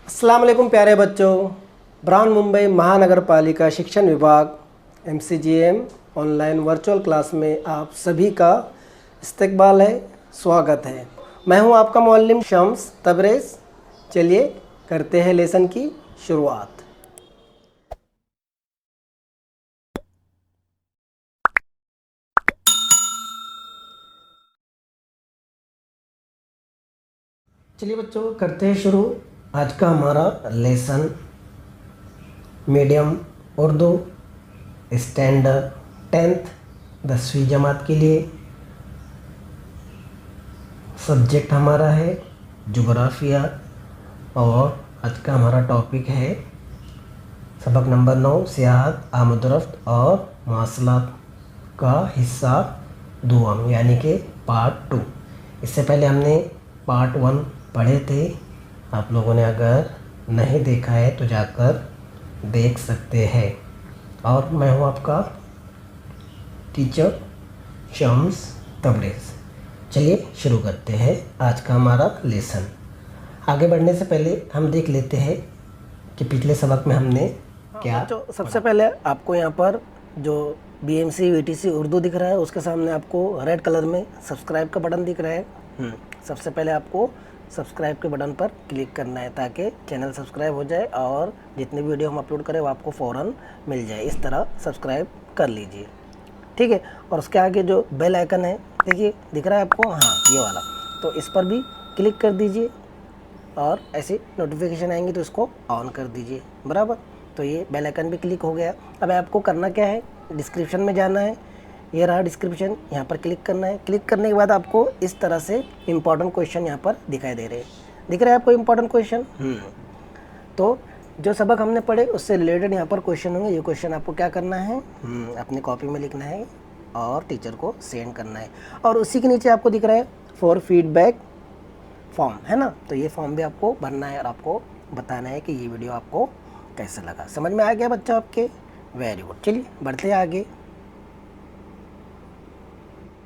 अस्सलाम वालेकुम प्यारे बच्चों। ब्राउन मुंबई महानगर पालिका शिक्षण विभाग MCGM ऑनलाइन वर्चुअल क्लास में आप सभी का इस्तकबाल है, स्वागत है। मैं हूं आपका मुअल्लिम शम्स तबरेज़। चलिए करते हैं लेसन की शुरुआत। चलिए बच्चों करते हैं शुरू। आज का हमारा lesson medium Urdu standard 10th 10वीं जमात के लिए। सब्जेक्ट हमारा है जोग्राफिया और आज का हमारा टॉपिक है सबक नंबर 9 सियाहत आमदरफ्त और मवासलात का हिस्सा दुआम यानी कि पार्ट 2। इससे पहले हमने पार्ट 1 पढ़े थे। आप लोगों ने अगर नहीं देखा है तो जाकर देख सकते हैं। और मैं हूँ आपका टीचर शम्स तबरेज़। चलिए शुरू करते हैं आज का हमारा लेसन। आगे बढ़ने से पहले हम देख लेते हैं कि पिछले सबक में हमने क्या। सबसे पहले आपको यहाँ पर जो BMC VTC उर्दू दिख रहा है उसके सामने आपको रेड कलर में सब्सक्राइब का बटन दिख रहा है। सबसे पहले आपको सब्सक्राइब के बटन पर क्लिक करना है ताकि चैनल सब्सक्राइब हो जाए और जितने वीडियो हम अपलोड करें वो आपको फ़ौरन मिल जाए। इस तरह सब्सक्राइब कर लीजिए, ठीक है। और उसके आगे जो बेल आइकन है देखिए दिख रहा है आपको, हाँ ये वाला, तो इस पर भी क्लिक कर दीजिए और ऐसे नोटिफिकेशन आएंगे तो इसको ऑन कर दीजिए, बराबर। तो ये बेल आइकन भी क्लिक हो गया। अब आपको करना क्या है, डिस्क्रिप्शन में जाना है, ये रहा डिस्क्रिप्शन, यहाँ पर क्लिक करना है। क्लिक करने के बाद आपको इस तरह से इंपॉर्टेंट क्वेश्चन यहाँ पर दिखाई दे रहे हैं। दिख रहा है आपको इंपॉर्टेंट क्वेश्चन। तो जो सबक हमने पढ़े उससे रिलेटेड यहाँ पर क्वेश्चन होंगे। ये क्वेश्चन आपको क्या करना है, अपनी कॉपी में लिखना है और टीचर को सेंड करना है। और उसी के नीचे आपको दिख रहा है फॉर फीडबैक फॉर्म, है ना। तो ये फॉर्म भी आपको भरना है और आपको बताना है कि ये वीडियो आपको कैसा लगा। समझ में आ गया बच्चा आपके? Very good. चलिए बढ़ते हैं आगे।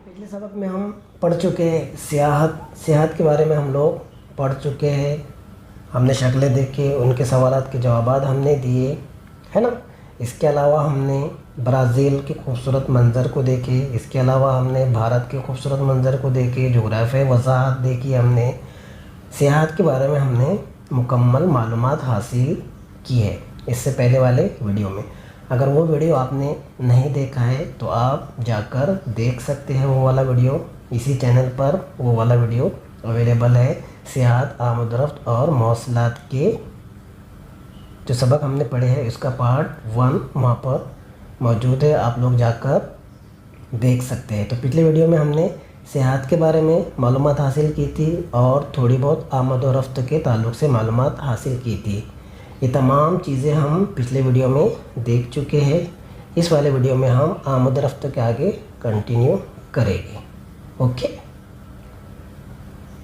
पिछले सबक में हम पढ़ चुके हैं सियाहत के बारे में हम लोग पढ़ चुके हैं। हमने शक्लें देखी, उनके सवालात के जवाबात हमने दिए, है ना। इसके अलावा हमने ब्राज़ील के खूबसूरत मंज़र को देखे। इसके अलावा हमने भारत के खूबसूरत मंज़र को देखे, जोग्राफ़ी वज़ाहत देखी। हमने सियाहत के बारे में हमने मुकम्मल मालूमात हासिल की है इससे पहले वाले वीडियो में। अगर वो वीडियो आपने नहीं देखा है तो आप जाकर देख सकते हैं वो वाला वीडियो। इसी चैनल पर वो वाला वीडियो अवेलेबल है। सियाहत आमदरफ्त और मवासलात के जो सबक हमने पढ़े हैं उसका पार्ट 1 वहाँ पर मौजूद है, आप लोग जाकर देख सकते हैं। तो पिछले वीडियो में हमने सियाहत के बारे में मालूमात हासिल की थी और थोड़ी बहुत आमद और रफ्त के ताल्लुक़ से मालूमात हासिल की थी। ये तमाम चीज़ें हम पिछले वीडियो में देख चुके हैं। इस वाले वीडियो में हम आमद रफ्त के आगे कंटिन्यू करेंगे, ओके।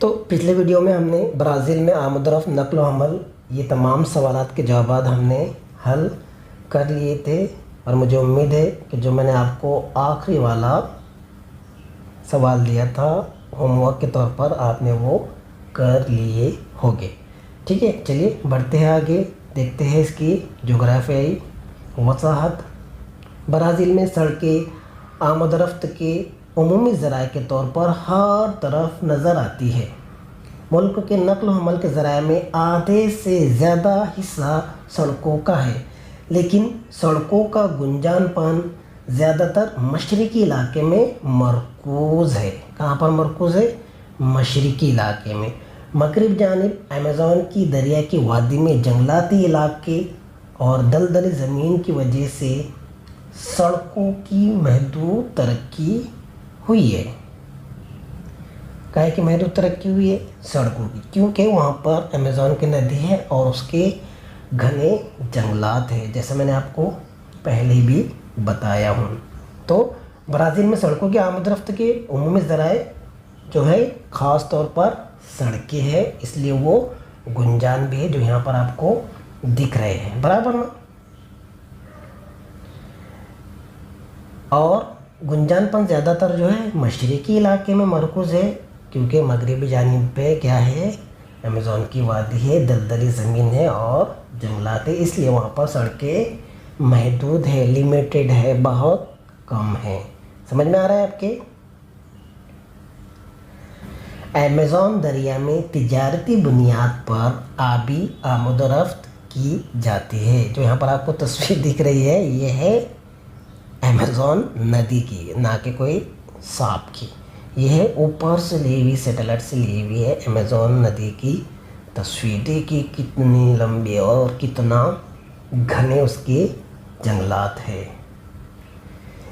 तो पिछले वीडियो में हमने ब्राज़ील में आमद रफ्त, नक़्ल व हमल, ये तमाम सवालात के जवाबात हमने हल कर लिए थे। और मुझे उम्मीद है कि जो मैंने आपको आखिरी वाला सवाल दिया था होमवर्क के तौर पर आपने वो कर लिए होंगे, ठीक है। चलिए बढ़ते हैं आगे, देखते हैं इसकी जोग्राफियाई वसाहत। ब्राज़ील में सड़कें आमद रफ्त के उमूमी ज़राए के तौर पर हर तरफ नज़र आती है। मुल्क के नक़्ल व हमल के ज़राए में आधे से ज़्यादा हिस्सा सड़कों का है, लेकिन सड़कों का गुंजानपन ज़्यादातर मशरिकी इलाके में मरकूज़ है। कहाँ पर मरकूज़ है? मशरिकी इलाके में। मगरिब जानिब अमेज़न की दरिया की वादी में जंगलाती इलाके और दलदली ज़मीन की वजह से सड़कों की महदूद तरक्की हुई है। काहे की महदूद तरक्की हुई है? सड़कों की, क्योंकि वहाँ पर अमेज़न की नदी है और उसके घने जंगलात हैं, जैसे मैंने आपको पहले भी बताया हूँ। तो ब्राज़ील में सड़कों की आमद रफ्त के उमूमी ज़राए जो है ख़ास तौर पर सड़कें हैं, इसलिए वो गुंजान भी है जो यहाँ पर आपको दिख रहे हैं, बराबर ना। और गुंजानपन ज़्यादातर जो है मशरिकी इलाके में मरकूज़ है, क्योंकि मगरिबी जानिब पे क्या है, अमेज़न की वादी है, दलदली ज़मीन है और जंगलात है, इसलिए वहाँ पर सड़कें महदूद है, लिमिटेड है, बहुत कम है। समझ में आ रहा है आपके? अमेज़न दरिया में तिजारती बुनियाद पर आबी आमदोरफ्त की जाती है। जो यहाँ पर आपको तस्वीर दिख रही है, ये है अमेज़न नदी की, ना कि कोई सांप की। यह है ऊपर से ली हुई, सैटेलाइट से ली हुई है अमेज़न नदी की तस्वीर। देखिए कितनी लंबी और कितना घने उसके जंगलात है।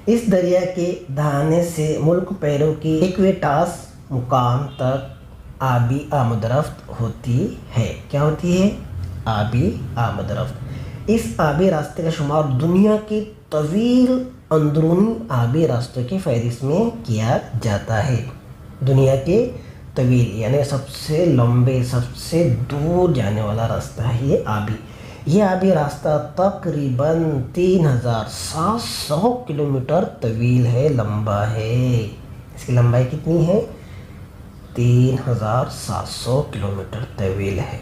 इस दरिया के दहाने से मुल्क पैरों की इक्वेटास मुकाम तक आबी आमदरफ्त होती है। क्या होती है? आबी आमदरफ्त। इस आबी रास्ते का शुमार दुनिया के तवील अंदरूनी आबी रास्तों की फहरिस्त में किया जाता है। दुनिया के तवील यानी सबसे लंबे, सबसे दूर जाने वाला रास्ता है ये आबी रास्ता तकरीबन 3700 किलोमीटर तवील है, लंबा है। इसकी लंबाई कितनी है? 3700 किलोमीटर तवील है।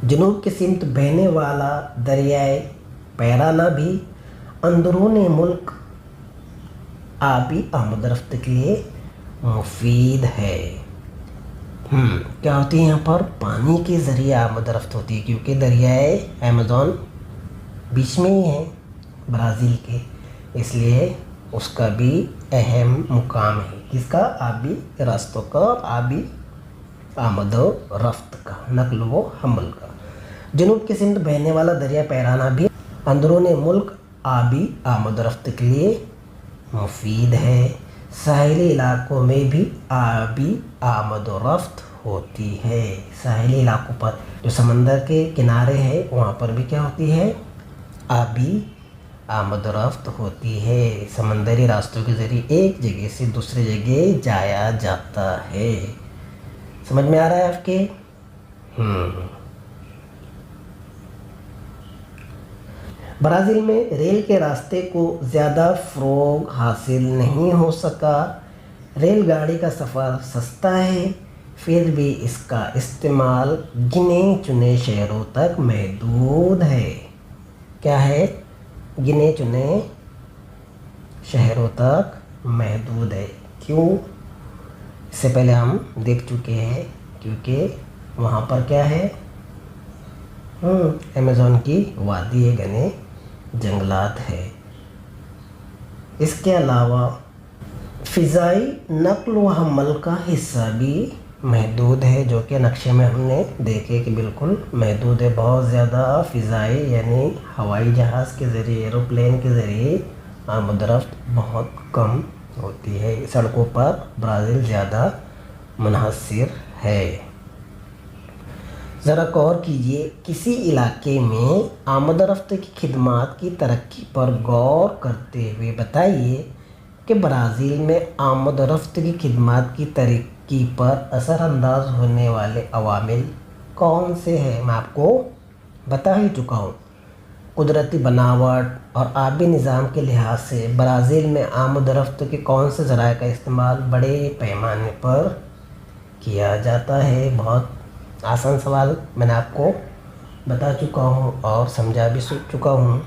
जनूब की सिमत बहने वाला दरियाए पैराना भी अंदरून मुल्क आबी आमदरफ्त के लिए मुफीद है। क्या होती है यहाँ पर? पानी के ज़रिए आमदरफ्त होती है, क्योंकि दरियाए अमेज़न बीच में ही है ब्राज़ील के, इसलिए उसका भी अहम मुकाम है। किसका? आबी रास्तों का, आबी आमद रफ्त का, नकल व हमल का। जनूब की सिमत बहने वाला दरिया पैराना भी अंदरून मुल्क आबी आमद रफ्त के लिए मुफीद है। साहिली इलाकों में भी आबी आमद रफ्त होती है। साहिली इलाकों पर जो समंदर के किनारे हैं, वहाँ पर भी क्या होती है? आबी आमद रफ्त होती है। समंदरी रास्तों के ज़रिए एक जगह से दूसरी जगह जाया जाता है। समझ में आ रहा है आपके? ब्राज़ील में रेल के रास्ते को ज़्यादा फ़रोग हासिल नहीं हो सका। रेलगाड़ी का सफ़र सस्ता है, फिर भी इसका इस्तेमाल गिने चुने शहरों तक महदूद है। क्या है? गिने चुने शहरों तक महदूद है। क्यों? इससे पहले हम देख चुके हैं, क्योंकि वहाँ पर क्या है? अमेज़न की वादी है, घने जंगलात है। इसके अलावा फ़िज़ाई नक़्ल व हमल का हिस्सा भी महदूद है, जो कि नक्शे में हमने देखे कि बिल्कुल महदूद है। बहुत ज़्यादा फ़िज़ाई यानी हवाई जहाज़ के ज़रिए, एरोप्लेन के ज़रिए आमदरफ्त बहुत कम होती है। सड़कों पर ब्राज़ील ज़्यादा मुनहसर है। ज़रा गौर कीजिए, किसी इलाके में आमदरफ्त की खिदमात की तरक्की पर गौर करते हुए बताइए कि ब्राज़ील में आमदरफ्त की खिदमात की तरक्की पर असरअंदाज होने वाले अवामिल कौन से हैं? मैं आपको बता ही चुका हूँ। कुदरती बनावट और आबी निज़ाम के लिहाज से ब्राज़ील में आमदरफ्त के कौन से ज़राए का इस्तेमाल बड़े पैमाने पर किया जाता है? बहुत आसान सवाल मैंने आपको बता चुका हूँ और समझा भी चुका हूँ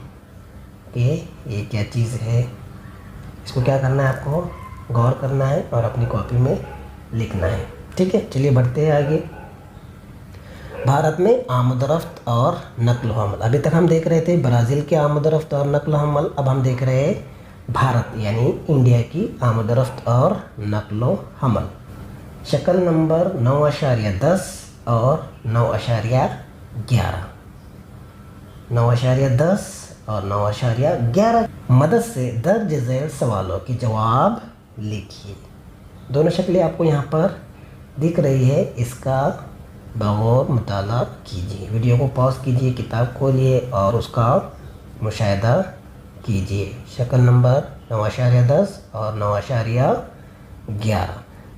कि ये क्या चीज़ है। इसको क्या करना है? आपको गौर करना है और अपनी कॉपी में लिखना है। ठीक है, चलिए बढ़ते हैं आगे। भारत में आमदरफ्त और नकल हमल। अभी तक हम देख रहे थे ब्राज़ील के आमदरफ्त और नकल हमल, अब हम देख रहे हैं भारत यानी इंडिया की आमदरफ्त और नकल हमल। शक्ल नंबर 9.10 और 9.11, 9.10 और 9.11 मदद से दर्ज झैल सवालों के जवाब लिखिए। दोनों शक्लें आपको यहाँ पर दिख रही है, इसका बगौर मुताला कीजिए। वीडियो को पॉज कीजिए, किताब खोलिए और उसका मुशाहिदा कीजिए। शक्ल नंबर 9.10 और 9.11।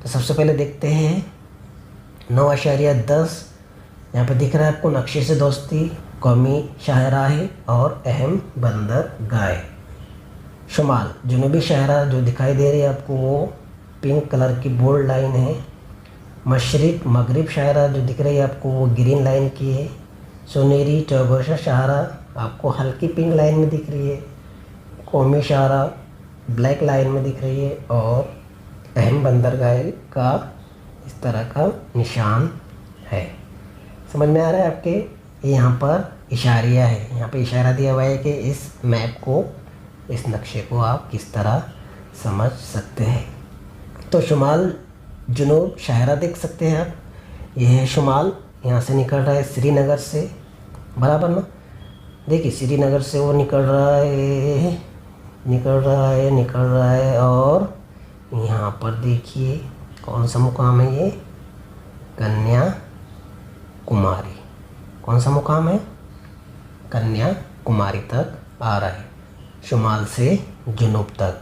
तो सबसे पहले देखते हैं 9.10। यहाँ पर दिख रहा है आपको नक्शे से दोस्ती, कौमी शाहराह और अहम बंदरगाह। शुमाल जनूबी शाहराह जो दिखाई दे रही है आपको, वो पिंक कलर की बोल्ड लाइन है। मशरिक मगरिब शाहरा जो दिख रही है आपको वो ग्रीन लाइन की है। सुनहरी चौगोशा शाहरा आपको हल्की पिंक लाइन में दिख रही है। कौमी शाहरा ब्लैक लाइन में दिख रही है। और अहम बंदरगाह का इस तरह का निशान है। समझ में आ रहा है आपके? यहाँ पर इशारिया है, यहाँ पे इशारा दिया हुआ है कि इस मैप को, इस नक्शे को आप किस तरह समझ सकते हैं। तो शुमाल जुनूब शाहरा देख सकते हैं आप। यह है शुमाल, यहाँ से निकल रहा है श्रीनगर से, बराबर ना। देखिए श्रीनगर से वो निकल रहा है, निकल रहा है, निकल रहा है। और यहाँ पर देखिए कौन सा मुकाम है ये, कन्याकुमारी। कौन सा मुकाम है? कन्याकुमारी तक आ रहा है, शुमाल से जुनूब तक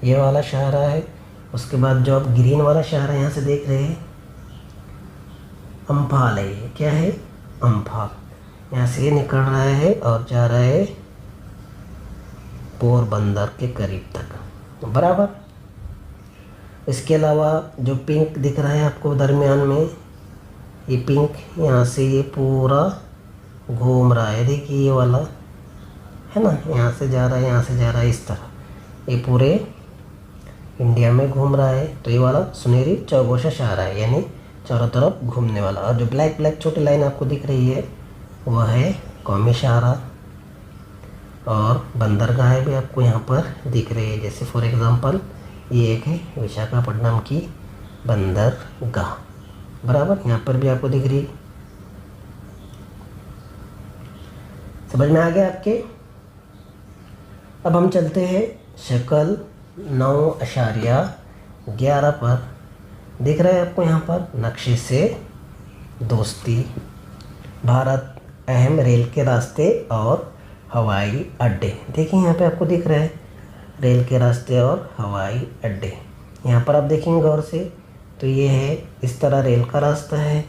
ये वाला शाहरा है। उसके बाद जो आप ग्रीन वाला शाहरा यहाँ से देख रहे हैं, अम्फाल है। ये क्या है? अम्फाल। यहाँ से ये निकल रहा है और जा रहा है पोरबंदर के करीब तक, बराबर। इसके अलावा जो पिंक दिख रहा है आपको दरमियान में, ये पिंक यहाँ से ये पूरा घूम रहा है। देखिए ये वाला है ना, यहाँ से जा रहा है, यहाँ से जा रहा है, इस तरह ये पूरे इंडिया में घूम रहा है। तो ये वाला सुनहरी चौगोशा शाहरा है, यानी चारों तरफ घूमने वाला। और जो ब्लैक ब्लैक छोटी लाइन आपको दिख रही है वह है कौमी शाहरा। और बंदरगाह भी आपको यहाँ पर दिख रही है, जैसे फॉर एग्ज़ाम्पल ये एक है विशाखापट्टनम की बंदरगाह, बराबर। यहाँ पर भी आपको दिख रही है। समझ में आ गया आपके? अब हम चलते हैं शक्ल 9.11 पर। दिख रहा है आपको यहाँ पर नक्शे से दोस्ती, भारत, अहम रेल के रास्ते और हवाई अड्डे। देखिए यहाँ पे आपको दिख रहा है रेल के रास्ते और हवाई अड्डे। यहाँ पर आप देखेंगे गौर से तो ये है, इस तरह रेल का रास्ता है,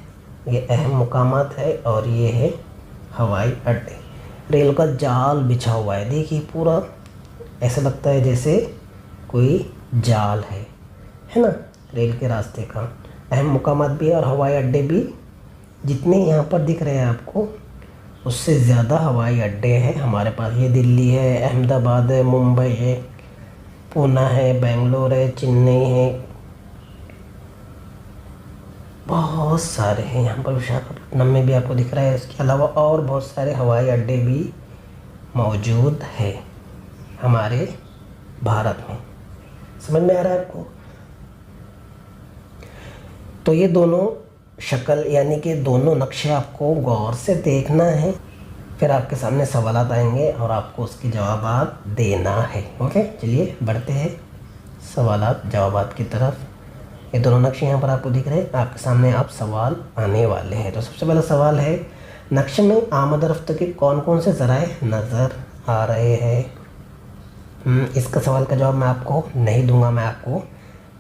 ये अहम मुकामात है, और ये है हवाई अड्डे। रेल का जाल बिछा हुआ है, देखिए पूरा ऐसा लगता है जैसे कोई जाल है ना, रेल के रास्ते का। अहम मुकामात भी और हवाई अड्डे भी जितने यहाँ पर दिख रहे हैं आपको, उससे ज़्यादा हवाई अड्डे हैं हमारे पास। ये दिल्ली है, अहमदाबाद है, मुंबई है, पूना है, बेंगलोर है, चेन्नई है, बहुत सारे हैं यहाँ पर। विशाखापट्टनम में भी आपको दिख रहा है। इसके अलावा और बहुत सारे हवाई अड्डे भी मौजूद है हमारे भारत में। समझ में आ रहा है आपको? तो ये दोनों शक्ल यानी कि दोनों नक्शे आपको गौर से देखना है, फिर आपके सामने सवालात आएंगे और आपको उसके जवाबात देना है। ओके, चलिए बढ़ते हैं सवालात जवाबात की तरफ। ये दोनों नक्शे यहाँ पर आपको दिख रहे हैं, आपके सामने आप सवाल आने वाले हैं। तो सबसे पहला सवाल है, नक्शे में आमद रफ्त के कौन कौन से ज़राए नज़र आ रहे हैं? इसका सवाल का जवाब मैं आपको नहीं दूंगा, मैं आपको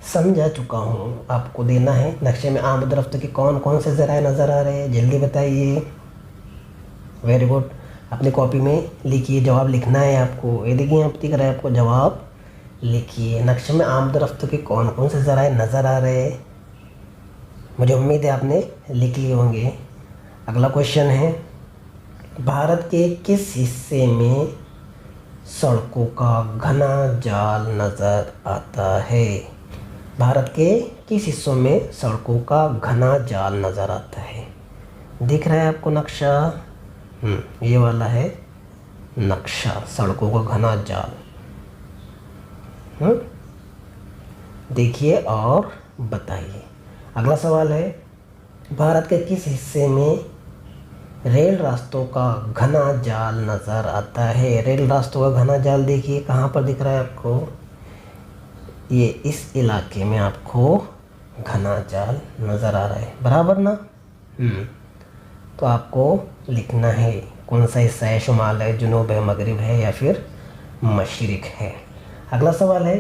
समझा चुका हूँ। आपको देना है नक्शे में आमद रफ्त के कौन कौन से ज़राए नज़र आ रहे हैं, जल्दी बताइए। वेरी गुड, अपनी कॉपी में लिखिए, जवाब लिखना है आपको। ये देखिए यहाँ पर दिख रहा है आपको, जवाब लिखिए। नक्शे में आमद रफ्त के कौन कौन से ज़राए नज़र आ रहे हैं, मुझे उम्मीद है आपने लिख लिए होंगे। अगला क्वेश्चन है, भारत के किस हिस्से में सड़कों का घना जाल नज़र आता है? भारत के किस हिस्सों में सड़कों का घना जाल नज़र आता है? दिख रहा है आपको नक्शा? ये वाला है नक्शा, सड़कों का घना जाल। देखिए और बताइए। अगला सवाल है, भारत के किस हिस्से में रेल रास्तों का घना जाल नज़र आता है? रेल रास्तों का घना जाल देखिए कहाँ पर दिख रहा है आपको, ये इस इलाके में आपको घना जाल नज़र आ रहा है, बराबर ना। तो आपको लिखना है कौन सा हिस्सा है, शुमाल है, जुनूब है, मगरिब है या फिर मशरिक है। अगला सवाल है,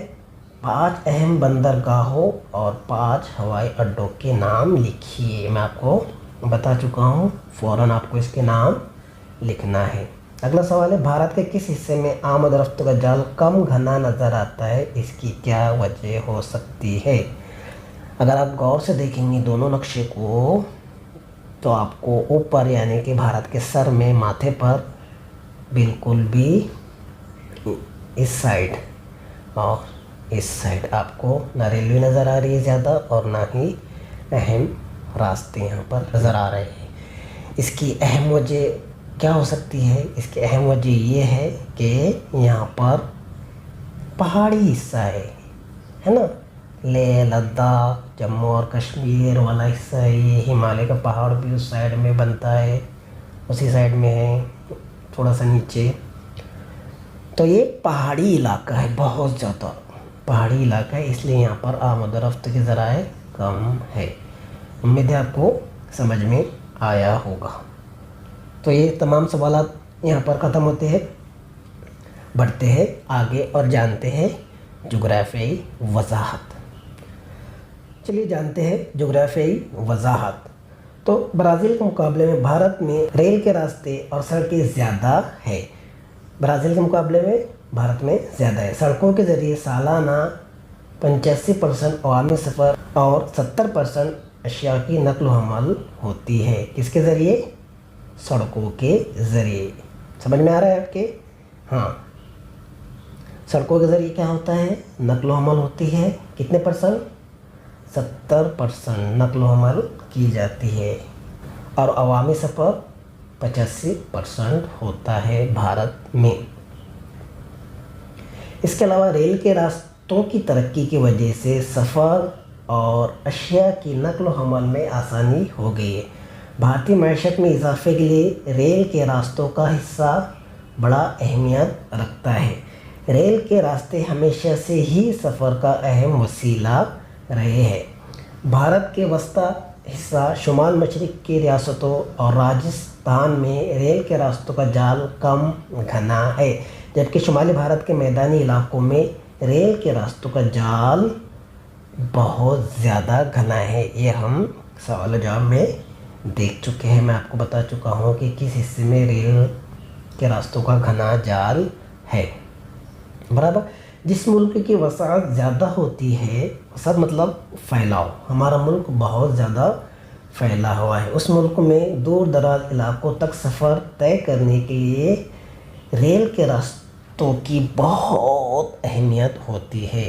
5 अहम बंदरगाहों और 5 हवाई अड्डों के नाम लिखिए। मैं आपको बता चुका हूँ, फ़ौरन आपको इसके नाम लिखना है। अगला सवाल है, भारत के किस हिस्से में आमद रफ्त का जाल कम घना नज़र आता है, इसकी क्या वजह हो सकती है? अगर आप गौर से देखेंगे दोनों नक्शे को तो आपको ऊपर यानी कि भारत के सर में, माथे पर बिल्कुल भी इस साइड और इस साइड आपको ना रेलवे नज़र आ रही है ज़्यादा और ना ही अहम रास्ते यहाँ पर नज़र आ रहे हैं। इसकी अहम वजह क्या हो सकती है? इसकी अहम वजह ये है कि यहाँ पर पहाड़ी हिस्सा है ना। लेह लद्दाख, जम्मू और कश्मीर वाला हिस्सा है ये। हिमालय का पहाड़ भी उस साइड में बनता है, उसी साइड में है, थोड़ा सा नीचे। तो ये पहाड़ी इलाका है, बहुत ज़्यादा पहाड़ी इलाका है, इसलिए यहाँ पर आमद और रफ्त के ज़राए कम है। उम्मीद है आपको समझ में आया होगा। तो ये तमाम सवाल यहाँ पर ख़त्म होते हैं। बढ़ते हैं आगे और जानते हैं जोग्राफियाई वजाहत। चलिए जानते हैं जोग्राफियाई वजाहत। तो ब्राज़ील के मुकाबले में भारत में रेल के रास्ते और सड़कें ज़्यादा है। ब्राज़ील के मुकाबले में भारत में ज़्यादा है। सड़कों के ज़रिए सालाना 85% अवामी सफ़र और 70% अशिया की नकल हमल होती है। किसके ज़रिए? सड़कों के ज़रिए। समझ में आ रहा है आपके? हाँ, सड़कों के ज़रिए क्या होता है? नकल हमल होती है। कितने परसेंट? 70% नकल हमल की जाती है और अवामी सफ़र 85% होता है भारत में। इसके अलावा रेल के रास्तों की तरक्की की वजह से सफ़र और अशिया की नकल हमल में आसानी हो गई है। भारतीय मैशत में इजाफे के लिए रेल के रास्तों का हिस्सा बड़ा अहमियत रखता है। रेल के रास्ते हमेशा से ही सफ़र का अहम वसीला रहे हैं। भारत के वस्ता हिस्सा शुमाल मशरिक़ की रियासतों और राजस्थान में रेल के रास्तों का जाल कम घना है, जबकि शुमाली भारत के मैदानी इलाकों में रेल के रास्तों का जाल बहुत ज़्यादा घना है। ये हम सवाल जवाब में देख चुके हैं। मैं आपको बता चुका हूँ कि किस हिस्से में रेल के रास्तों का घना जाल है। बराबर। जिस मुल्क की वसाअत ज़्यादा होती है, वसाअत मतलब फैलाव, हमारा मुल्क बहुत ज़्यादा फैला हुआ है, उस मुल्क में दूर दराज इलाकों तक सफ़र तय करने के लिए रेल के रास्तों की बहुत अहमियत होती है।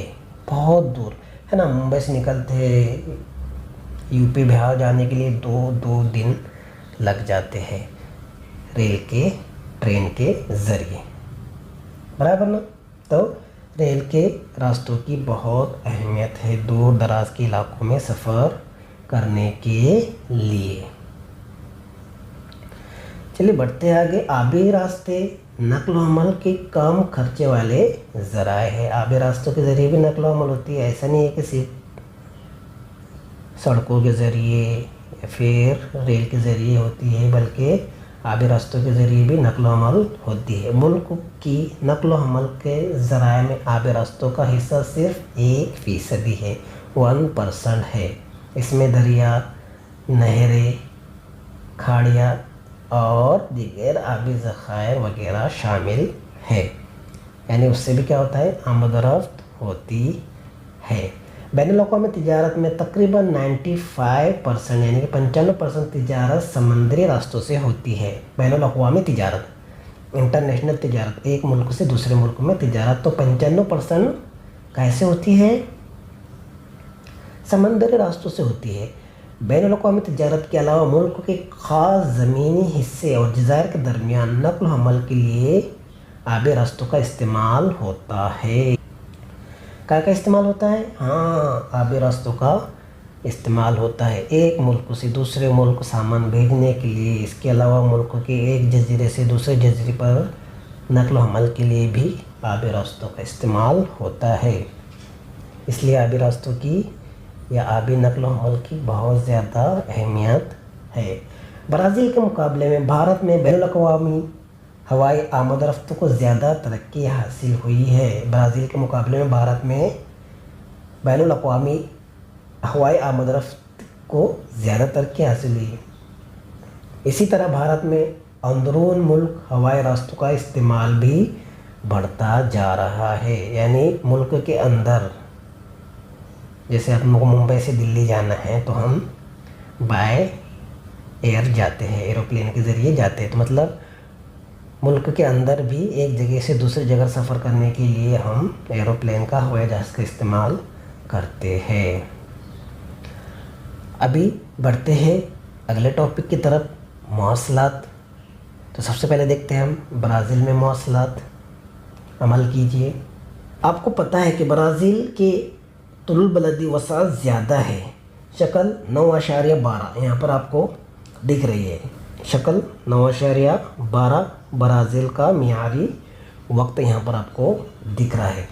बहुत दूर है ना, मुंबई से निकलते यूपी बिहार जाने के लिए 2 दिन लग जाते हैं ट्रेन के ज़रिए। बराबर ना। तो रेल के रास्तों की बहुत अहमियत है दूर दराज के इलाकों में सफ़र करने के लिए। चलिए बढ़ते आगे। आबी रास्ते नकल हमल के कम खर्चे वाले ज़राए हैं। आबी रास्तों के ज़रिए भी नकल हमल होती है। ऐसा नहीं है कि सिर्फ सड़कों के ज़रिए या फिर रेल के ज़रिए होती है, बल्कि आबी रास्तों के ज़रिए भी नकल हमल होती है। मुल्क की नकल हमल के ज़राए में आबी रास्तों का हिस्सा सिर्फ 1% है, 1% है। इसमें दरिया, नहरें, खाड़ियाँ और दीगर आबी ज़खायर वगैरह शामिल है। यानी उससे भी क्या होता है? आमद और रफ्त होती है। बैनुल-अक़वामी तिजारत में तकरीबन 95% यानी कि 95% तिजारत समंदरी रास्तों से होती है। बैनुल-अक़वामी तिजारत, इंटरनेशनल तिजारत, एक मुल्क से दूसरे मुल्क में तिजारत, तो 95% कैसे होती है? समंदरी रास्तों से होती है। बैनुल-अक़वामी तिजारत के अलावा मुल्क के ख़ास ज़मीनी हिस्से और जज़ायर के दरमियान नक़्ल हमल के लिए आबी रास्तों का इस्तेमाल होता है। क्या का इस्तेमाल होता है? हाँ, आबी रास्तों का इस्तेमाल होता है एक मुल्क से दूसरे मुल्क सामान भेजने के लिए। इसके अलावा मुल्क के एक जजीरे से दूसरे जजीरे पर नक़्ल हमल के लिए भी आबी रास्तों का इस्तेमाल होता है। इसलिए आबी रास्तों की या आबी नक़्ल हमल की बहुत ज़्यादा अहमियत है। ब्राज़ील के मुकाबले में भारत में बैनुल-अक़वामी हवाई आमद रफ्त को ज़्यादा तरक्की हासिल हुई है। ब्राज़ील के मुकाबले में भारत में बैनुल-अक़वामी हवाई आमद रफ्त को ज़्यादा तरक्की हासिल हुई। इसी तरह भारत में अंदरून मुल्क हवाई रास्तों का इस्तेमाल भी बढ़ता जा रहा है। यानी मुल्क के अंदर जैसे हम को मुंबई से दिल्ली जाना है तो हम बाय एयर जाते हैं, एरोप्लेन के ज़रिए जाते हैं। तो मतलब मुल्क के अंदर भी एक जगह से दूसरी जगह सफ़र करने के लिए हम एरोप्लेन का, हवाई जहाज़ का इस्तेमाल करते हैं। अभी बढ़ते हैं अगले टॉपिक की तरफ, मौसलात। तो सबसे पहले देखते हैं हम ब्राज़ील में मौसलात। अमल कीजिए। आपको पता है कि ब्राज़ील के तुलुल बलदी वसात ज़्यादा है। शक्ल 9.12 यहाँ पर आपको दिख रही है। शक्ल 9.12 ब्राज़ील का मियारी वक्त यहाँ पर आपको दिख रहा है।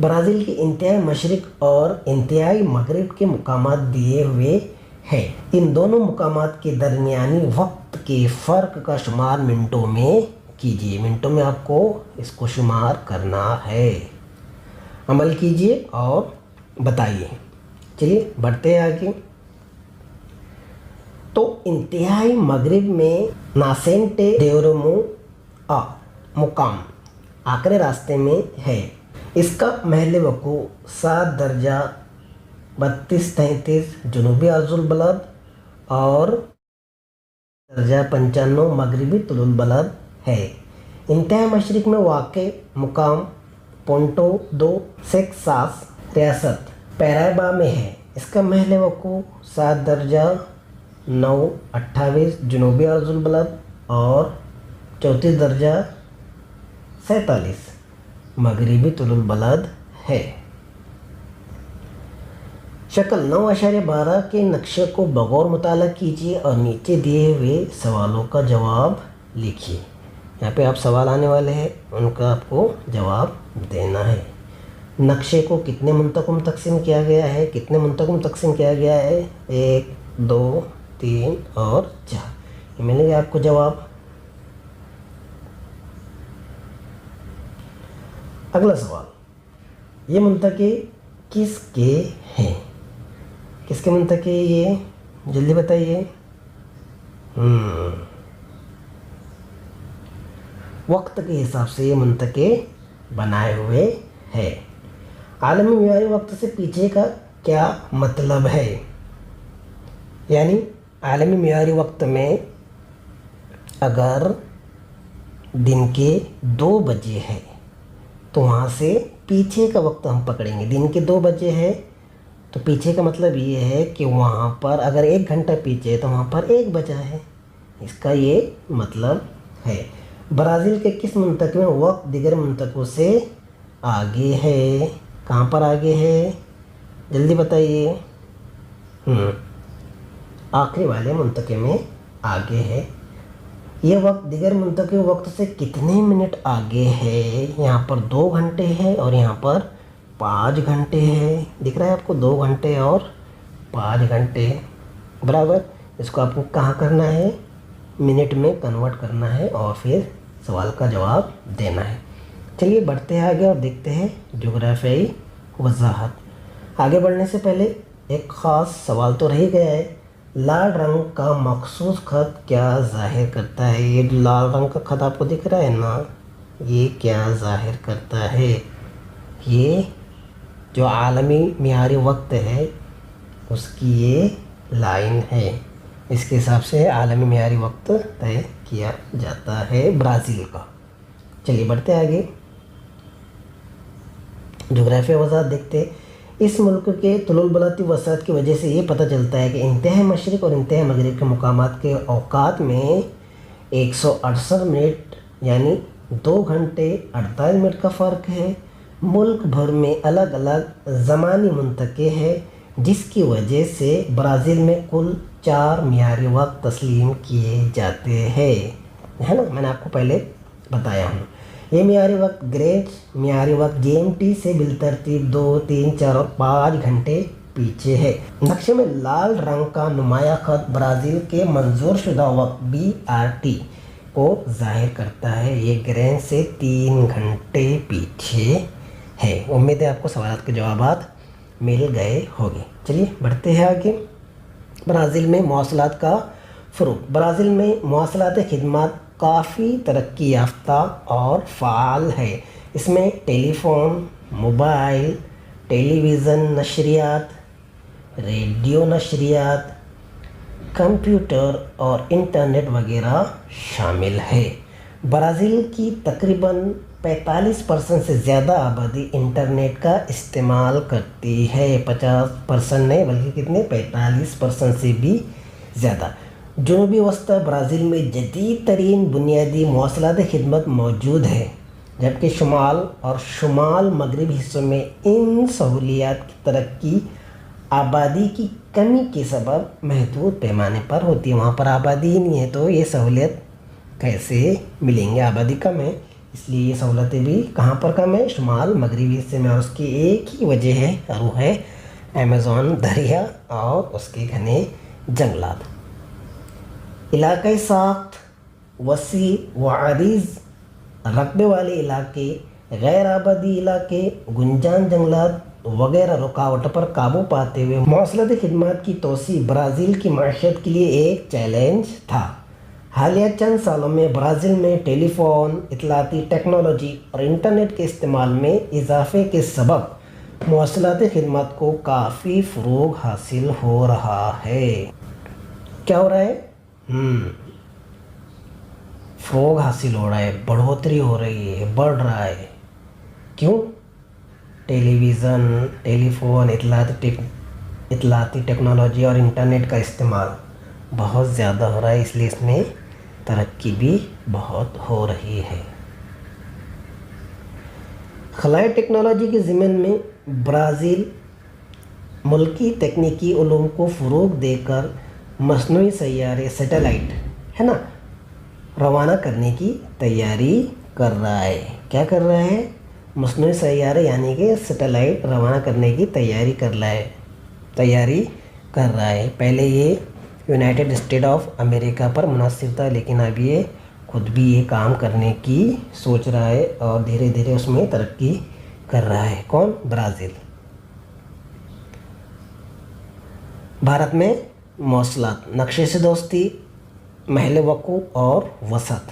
ब्राज़ील के इंतहाई मशरिक़ और इंतहाई मगरिब के मुकामात दिए हुए हैं। इन दोनों मुकामात के दरमियानी वक्त के फ़र्क का शुमार मिनटों में कीजिए। मिनटों में आपको इसको शुमार करना है। अमल कीजिए और बताइए। चलिए बढ़ते हैं आगे। तो इंतहाई मगरिब में नासेंटे देओरोमो मुकाम आखिरी रास्ते में है। इसका महल वकू 7 दर्जा 32-33 जनूबी अर्जुल बलद और दर्जा 95 मगरिबी तुलुल बलद है। इंतहा मशरिक में वाक़ मुकाम पोंटो दो सेक्सास रियासत पैराइबा में है। इसका महल वकू 7 दर्जा 9-28 जनूबी अर्जुल बलद और 34 दर्जा 47 मगरिबी तुलुल बलद है। शक्ल 9.12 के नक्शे को बगौर मुताला कीजिए और नीचे दिए हुए सवालों का जवाब लिखिए। यहाँ पे आप सवाल आने वाले हैं, उनका आपको जवाब देना है। नक्शे को कितने मुंतक़ में तकसीम किया गया है? कितने मुंतक़ में तकसीम किया गया है? 1, 2, 3 और 4। ये मिलेंगे आपको जवाब। अगला सवाल, ये मुंतक़े किसके हैं? किसके मुंतक़े ये? जल्दी बताइए। वक्त के हिसाब से ये मुंतक़े बनाए हुए हैं। आलमी मियारी वक्त से पीछे का क्या मतलब है? यानी आलमी मियारी वक्त में अगर दिन के 2 बजे है तो वहाँ से पीछे का वक्त हम पकड़ेंगे। दिन के 2 बजे है तो पीछे का मतलब ये है कि वहाँ पर अगर 1 घंटा पीछे है तो वहाँ पर 1 बजा है। इसका ये मतलब है। ब्राज़ील के किस मुंतक़ में वक्त दीगर मुंतक़ों से आगे है? कहाँ पर आगे है? जल्दी बताइए। आखिरी वाले मुंतक़े में आगे है। यह वक्त दीगर मुंतक़े वक्त से कितने मिनट आगे है? यहाँ पर 2 घंटे है और यहाँ पर 5 घंटे है। दिख रहा है आपको 2 घंटे और 5 घंटे बराबर। इसको आपको कहाँ करना है? मिनट में कन्वर्ट करना है और फिर सवाल का जवाब देना है। चलिए बढ़ते हैं आगे और देखते हैं जोग्राफियाई वजाहत। आगे बढ़ने से पहले एक ख़ास सवाल तो रह गया है। लाल रंग का मखसूस ख़त क्या ज़ाहिर करता है? ये जो लाल रंग का ख़त आपको दिख रहा है ना, ये क्या ज़ाहिर करता है? ये जो आलमी मियारी वक्त है उसकी ये लाइन है। इसके हिसाब से आलमी मियारी वक्त तय किया जाता है ब्राज़ील का। चलिए बढ़ते आगे। जोग्राफिया वजाहत देखते। इस मुल्क के तुलुल बलदी वसात की वजह से ये पता चलता है कि इंतहा मशरिक़ और इंतहा मगरिब के मुकामात के औकात में 168 मिनट यानी 2 घंटे 48 मिनट का फ़र्क है। मुल्क भर में अलग अलग ज़मानी मुंतक़े हैं जिसकी वजह से ब्राज़ील में कुल 4 मियारी वक्त तस्लीम किए जाते हैं, है ना। मैंने आपको पहले बताया हूँ। ये मियारी वक्त ग्रेट मियारी वक्त GMT से बिलतरतीब 2, 3, 4 और 5 घंटे पीछे है। नक्शे में लाल रंग का नुमाया ख़त ब्राज़ील के मंजूर शुदा वक्त BRT को जाहिर करता है। ये ग्रेन से 3 घंटे पीछे है। उम्मीद है आपको सवाल के जवाब मिल गए होंगे। चलिए बढ़ते हैं आगे। ब्राज़ील में मौसलात का फ़रोग़। ब्राज़ील में मौसलात खिदमत काफ़ी तरक्की याफ्ता और फ़ाल है। इसमें टेलीफ़ोन, मोबाइल, टेलीविज़न नशरियात, रेडियो नशरियात, कंप्यूटर और इंटरनेट वगैरह शामिल है। ब्राज़ील की तकरीबन 45% से ज़्यादा आबादी इंटरनेट का इस्तेमाल करती है। 50% नहीं बल्कि कितने 45% से भी ज़्यादा। जनूबी वस्ती ब्राज़ील में जदीद तरीन बुनियादी मौसलाती खिदमत मौजूद है, जबकि शुमाल और शुमाल मगरबी हिस्सों में इन सहूलियात की तरक्की आबादी की कमी के सबब महदूद पैमाने पर होती है। वहाँ पर आबादी ही नहीं है तो ये सहूलियत कैसे मिलेंगे, आबादी कम है, इसलिए ये सहूलतें भी कहाँ पर कम है, शुमाल मगरबी हिस्से में। और उसकी एक ही वजह है और वो है अमेज़न दरिया और उसके घने जंगलात। इलाक़ाई साख्त वसी व अरीज़ रकबे वाले इलाके, गैर आबादी इलाके, गुंजान जंगलात वगैरह रुकावटों पर काबू पाते हुए मौसलाती खिदमत की तोसी ब्राज़ील की माशियत के लिए एक चैलेंज था। हालिया चंद सालों में ब्राज़ील में टेलीफोन, इत्तलाती टेक्नोलॉजी और इंटरनेट के इस्तेमाल में इजाफे के सबब मौसलाती खिदमत को काफ़ी फ़रोग़ हासिल हो रहा है। क्या हो रहा है? फ़रोग़ हासिल हो रहा है, बढ़ोतरी हो रही है, बढ़ रहा है। क्यों? टेलीविज़न, टेलीफोन, इत्तलाती टेक्नोलॉजी और इंटरनेट का इस्तेमाल बहुत ज़्यादा हो रहा है, इसलिए इसमें तरक्की भी बहुत हो रही है। खलाई टेक्नोलॉजी के ज़िम्न में ब्राज़ील मुल्की तकनीकी उलूम को फ़रोग़ देकर मसनूई सैयारे सैटेलाइट है ना रवाना करने की तैयारी कर रहा है। क्या कर रहा है? मसनूई सैयारे यानी कि सैटेलाइट रवाना करने की तैयारी कर रहा है। पहले ये यूनाइटेड स्टेट ऑफ अमेरिका पर मुनहसर था, लेकिन अब ये खुद भी ये काम करने की सोच रहा है और धीरे धीरे उसमें तरक्की कर रहा है। कौन? ब्राज़ील। भारत में मौसलात, नक्शे से दोस्ती, महल वक़ू और वसत।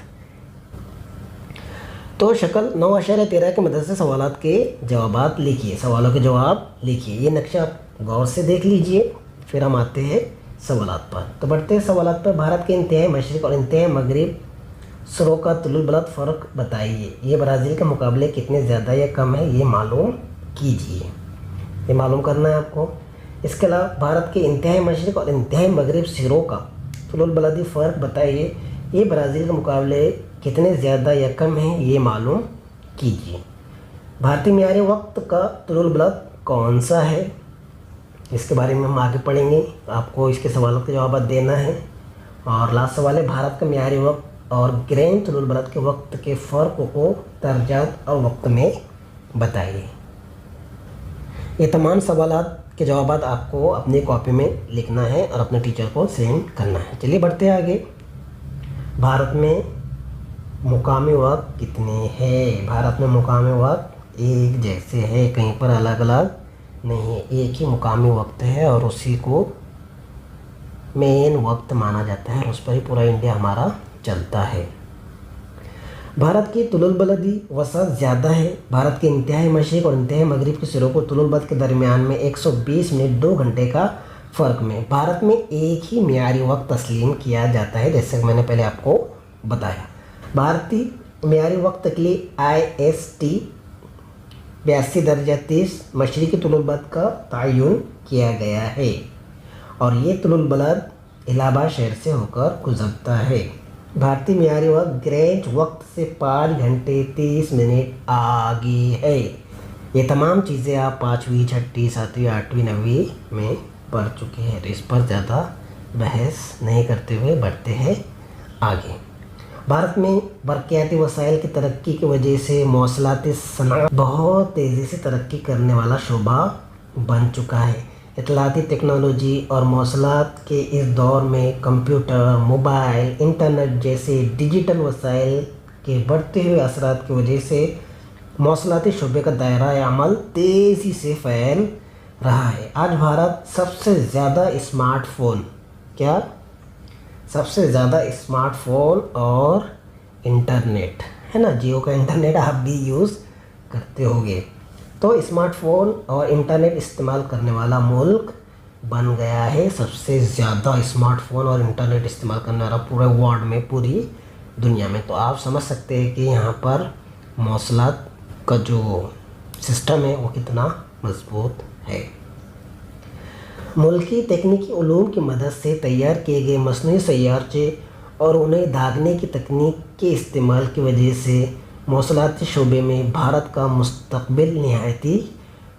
तो शक्ल 9.13 की मदद से सवालात के जवाबात लिखिए, सवालों के जवाब लिखिए। ये नक्शा आप गौर से देख लीजिए, फिर हम आते हैं सवालात पर। तो बढ़ते हैं सवालात पर। भारत के इंतहाई मशरिक़ और इंतहाई मगरिब सुरों का तुलुल बलद फ़र्क बताइए। ये ब्राज़ील के मुकाबले कितने ज़्यादा या कम है, ये मालूम कीजिए। ये मालूम करना है आपको। इसके अलावा भारत के इंतहाई मशरिक़ और इंतहाई मगरिब सिरों का तुलुल बलदी फ़र्क बताइए। ये ब्राज़ील के मुकाबले कितने ज़्यादा या कम है, ये मालूम कीजिए। भारतीय मियारी वक्त का तुलुल बलद कौन सा है, इसके बारे में हम आगे पढ़ेंगे। आपको इसके सवालों के जवाब देना है। और लास्ट सवाल है, भारत का मियारी वक्त और ग्रेन तुलुल बलद के वक्त के फ़र्क को दर्जात और वक्त में बताइए। ये तमाम सवालात के जवाबात आपको अपनी कॉपी में लिखना है और अपने टीचर को सेंड करना है। चलिए बढ़ते हैं आगे। भारत में मुकामी वक्त कितने हैं? भारत में मुकामी वक्त एक जैसे है, कहीं पर अलग अलग नहीं है, एक ही मुकामी वक्त है और उसी को मेन वक्त माना जाता है और उस पर ही पूरा इंडिया हमारा चलता है। भारत की तुलुल बलदी वसत ज़्यादा है। भारत के इंतहाई मशरिक़ और इंतहाई मगरिब के सिरों को तुलुल बलद के दरमियान में 120 मिनट 2 घंटे का फ़र्क में भारत में एक ही मियारी वक्त तस्लीम किया जाता है, जैसे मैंने पहले आपको बताया। भारतीय मियारी वक्त के लिए IST 82 मशरिक़ी तुलुल बलद का तयन किया गया है और ये तुलुल बलद इलाहाबाद शहर से होकर गुजरता है। भारतीय मियारी वक्त ग्रेट वक्त से 5 घंटे 30 मिनट आगे है। ये तमाम चीज़ें आप 5वीं, 6वीं, 7वीं, 8वीं, 9वीं में पढ़ चुके हैं, तो इस पर ज़्यादा बहस नहीं करते हुए बढ़ते हैं आगे। भारत में बरक़ियाती वसाइल की तरक्की की वजह से मौसलाती सनअत बहुत तेज़ी से तरक्की करने वाला शोबा बन चुका है। इत्तलाती टेक्नोलॉजी और मौसलात के इस दौर में कंप्यूटर, मोबाइल, इंटरनेट जैसे डिजिटल वसाइल के बढ़ते हुए असरात की वजह से मौसलाती शोबे का दायरा अमल तेज़ी से फैल रहा है। आज भारत सबसे ज़्यादा स्मार्टफ़ोन सबसे ज़्यादा स्मार्टफ़ोन और इंटरनेट है ना, जियो का इंटरनेट आप भी यूज़ करते होंगे। तो स्मार्टफोन और इंटरनेट इस्तेमाल करने वाला मुल्क बन गया है सबसे ज़्यादा स्मार्टफोन और इंटरनेट इस्तेमाल करने वाला पूरे वर्ल्ड में, पूरी दुनिया में। तो आप समझ सकते हैं कि यहाँ पर मौसलात का जो सिस्टम है वो कितना मजबूत है। मुल्की तकनीकी उलूम की मदद से तैयार किए गए मसनूई सैयारचे और उन्हें दागने की तकनीक के इस्तेमाल की वजह से मौसलाती शोबे में भारत का मुस्तकबिल निहायती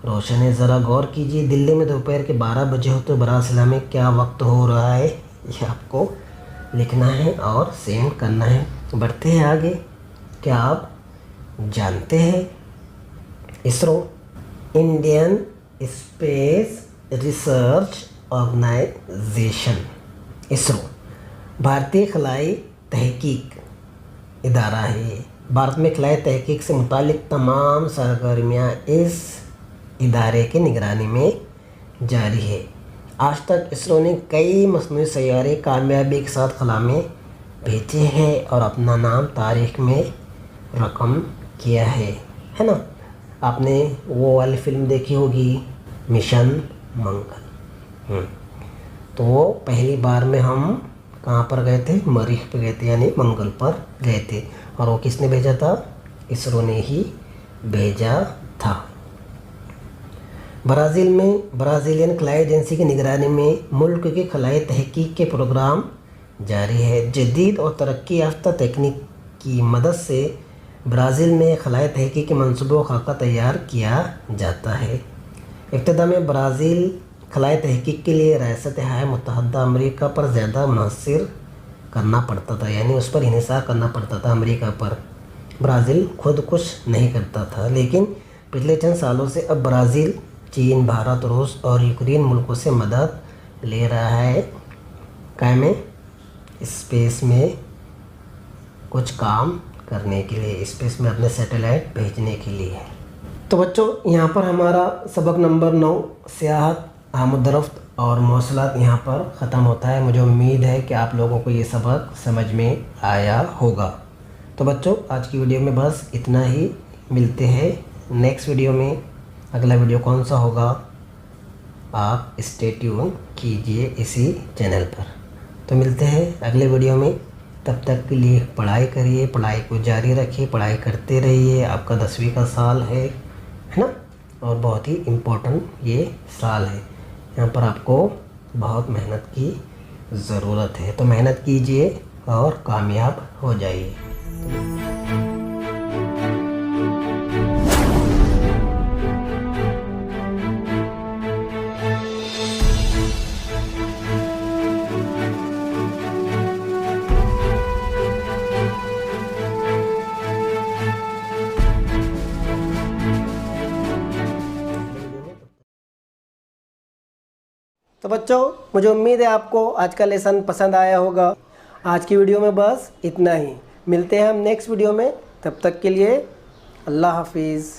रोशन है। ज़रा गौर कीजिए, दिल्ली में दोपहर के 12 बजे हो तो ब्राज़ील में क्या वक्त हो रहा है, ये आपको लिखना है और सेंड करना है। बढ़ते हैं आगे। क्या आप जानते हैं ISRO, Indian space research organisation, ISRO भारतीय खलाई तहकीक इदारा है। भारत में खलाई तहकीक से मुतालिक तमाम सरगर्मियाँ इस इदारे की निगरानी में जारी है। आज तक इसरो ने कई मसनूई सैयारे कामयाबी के साथ खला में भेजे हैं और अपना नाम तारीख में रकम किया है ना। आपने वो वाली फिल्म देखी होगी मिशन मंगल। तो वो पहली बार में हम कहाँ पर गए थे, मरीख पे गए थे, यानी मंगल पर गए थे। और वो किसने भेजा था, इसरो ने ही भेजा था। ब्राज़ील में ब्राज़ीलियन खलाई एजेंसी की निगरानी में मुल्क के खलाई तहकीक के प्रोग्राम जारी है। जदीद और तरक्की याफ्ता तकनीक की मदद से ब्राज़ील में खलाई तहकीक के मंसूबों खाका तैयार किया जाता है। इब्तिदा में ब्राज़ील खलाई तहकीक के लिए रियासत-ए मुत्तहदा अमेरिका पर ज़्यादा मुनहसर करना पड़ता था, यानी उस पर इन्हिसार करना पड़ता था अमेरिका पर। ब्राज़ील खुद कुछ नहीं करता था, लेकिन पिछले चंद सालों से अब ब्राज़ील चीन, भारत, रूस और यूक्रेन मुल्कों से मदद ले रहा है काय में स्पेस में कुछ काम करने के लिए, स्पेस में अपने सैटेलाइट भेजने के लिए। तो बच्चों, यहाँ पर हमारा सबक नंबर 9 सियाहत, आमद-ओ-रफ्त और मौसलात यहाँ पर ख़त्म होता है। मुझे उम्मीद है कि आप लोगों को ये सबक समझ में आया होगा। तो बच्चों, आज की वीडियो में बस इतना ही। मिलते हैं नेक्स्ट वीडियो में। अगला वीडियो कौन सा होगा, आप स्टे ट्यून कीजिए इसी चैनल पर। तो मिलते हैं अगले वीडियो में। तब तक के लिए पढ़ाई करिए, पढ़ाई को जारी रखिए, पढ़ाई करते रहिए। आपका 10वीं का साल है ना, और बहुत ही इम्पोर्टेंट ये साल है। यहाँ पर आपको बहुत मेहनत की ज़रूरत है, तो मेहनत कीजिए और कामयाब हो जाइए। तो बच्चों, मुझे उम्मीद है आपको आज का लेसन पसंद आया होगा। आज की वीडियो में बस इतना ही। मिलते हैं हम नेक्स्ट वीडियो में, तब तक के लिए अल्लाह हाफिज़।